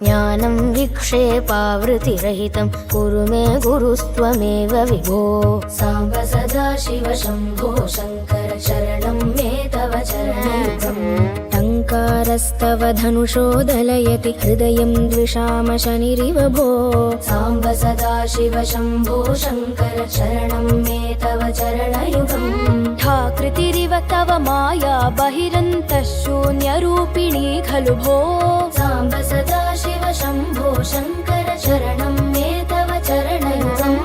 ज्ञानं विक्षेपावृतिरहितं कुरु मे गुरुस्त्वमेव विभो। साम्ब सदाशिव शम्भो शङ्कर शरणं मे तव चरणयुगम्। टङ्कारस्तव धनुषोदलयति हृदयं द्विषाम शनिरिव भो। साम्ब सदाशिव शम्भो शङ्कर शरणं मे तव चरणयुगम्। ठाकृतिरिव तव माया बहिरन्तः शून्यरूपिणी खलु भो। साम्ब सदाशिव शम्भो शङ्कर शरणं मे तव चरणयुगम्।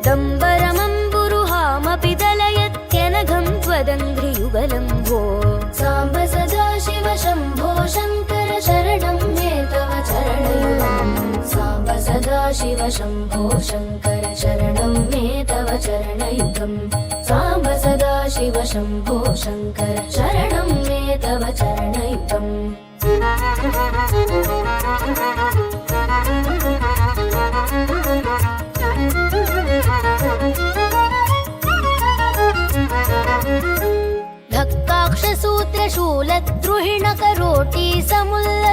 दम्बरमम्बुरुहामपि दलयत्यनघं त्वदङ्घ्रियुगलं भो। साम्ब सदाशिव शम्भो शङ्कर शरणं मे तव चरणयुगम्। साम्ब सदाशिव शम्भो शङ्कर शरणं मे तव चरणयुगम्। साम्ब सदाशिव शम्भो शङ्कर शरणं मे तव चरणयुगम्। धक्काक्षसूत्रशूलद्रुहिणकरोटी समुल्ल